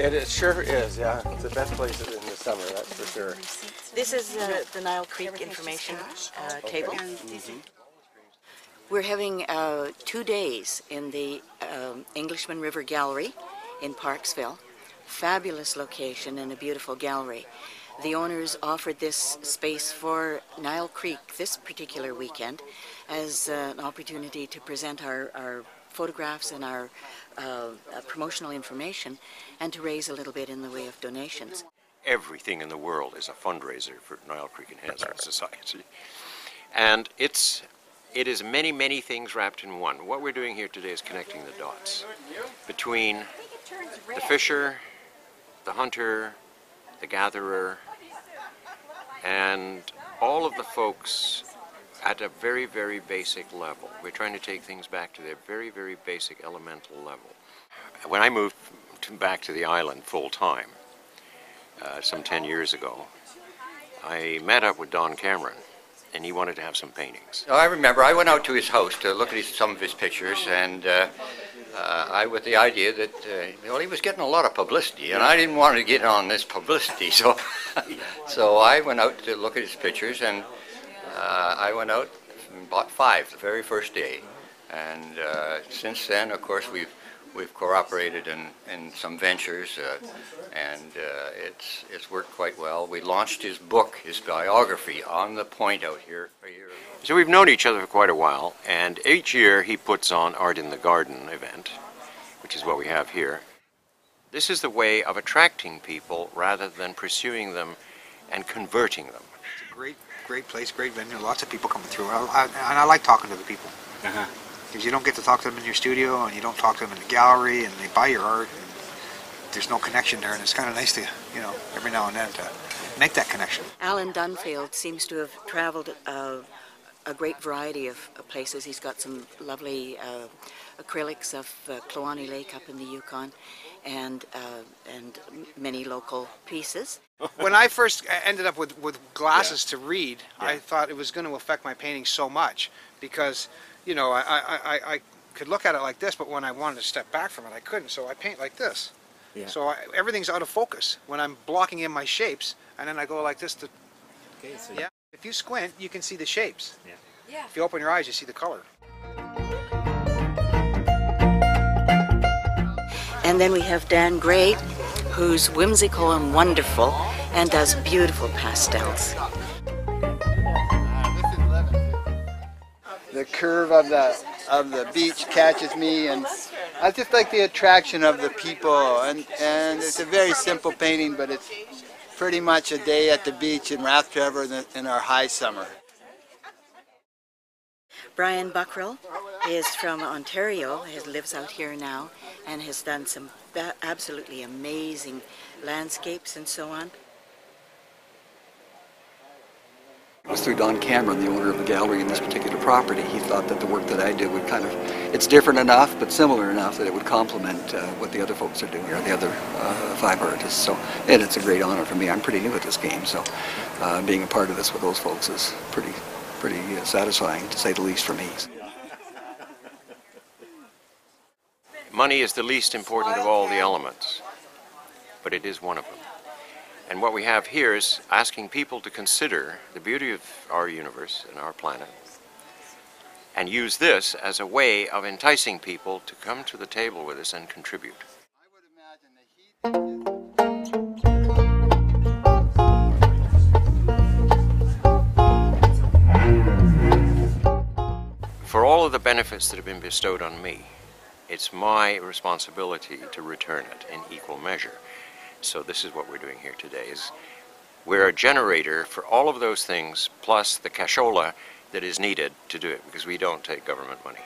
It sure is, yeah. It's the best place in the summer, that's for sure. This is the Nile Creek information table. We're having 2 days in the Englishman River Gallery in Parksville. Fabulous location and a beautiful gallery. The owners offered this space for Nile Creek this particular weekend as an opportunity to present our photographs and our promotional information and to raise a little bit in the way of donations. Everything in the world is a fundraiser for Nile Creek Enhancement Society. And it is many, many things wrapped in one. What we're doing here today is connecting the dots between the fisher, the hunter, the gatherer, and all of the folks at a very, very basic level. We're trying to take things back to their very, very basic elemental level. When I moved back to the island full-time, some 10 years ago, I met up with Don Cameron, and he wanted to have some paintings. I remember I went out to his house to look at some of his pictures, and with the idea that well, he was getting a lot of publicity, and I didn't want to get on this publicity, so so I went out to look at his pictures, and I went out and bought 5 the very first day, and since then, of course, we've cooperated in some ventures, and it's worked quite well. We launched his book, his biography, On the Point out here a year ago. So we've known each other for quite a while, and each year he puts on Art in the Garden event, which is what we have here. This is the way of attracting people rather than pursuing them and converting them. It's a great place, great venue, lots of people coming through, and I like talking to the people. Because you don't get to talk to them in your studio, and you don't talk to them in the gallery, and they buy your art, and there's no connection there, and it's kind of nice to, you know, every now and then to make that connection. Alan Dunfield seems to have traveled a great variety of places. He's got some lovely acrylics of Kluane Lake up in the Yukon, and many local pieces. When I first ended up with glasses to read, I thought it was going to affect my painting so much, because you know, I could look at it like this, but when I wanted to step back from it, I couldn't, so I paint like this. So everything's out of focus when I'm blocking in my shapes, and then I go like this to... If you squint, you can see the shapes. If you open your eyes, you see the color. And then we have Dan Gray, who's whimsical and wonderful, and does beautiful pastels. The curve of the beach catches me, and I just like the attraction of the people, and it's a very simple painting, but it's pretty much a day at the beach in Rathtrevor in our high summer. Brian Buckrill is from Ontario, he lives out here now, and has done some absolutely amazing landscapes and so on. It was through Don Cameron, the owner of the gallery in this particular property. He thought that the work that I did would kind of, it's different enough, but similar enough that it would complement what the other folks are doing here, the other 5 artists. So, and it's a great honor for me. I'm pretty new at this game, so being a part of this with those folks is pretty satisfying, to say the least, for me. Money is the least important of all the elements, but it is one of them. And what we have here is asking people to consider the beauty of our universe and our planet, and use this as a way of enticing people to come to the table with us and contribute. For all of the benefits that have been bestowed on me, it's my responsibility to return it in equal measure. So this is what we're doing here today, is we're a generator for all of those things, plus the cashola that is needed to do it, because we don't take government money.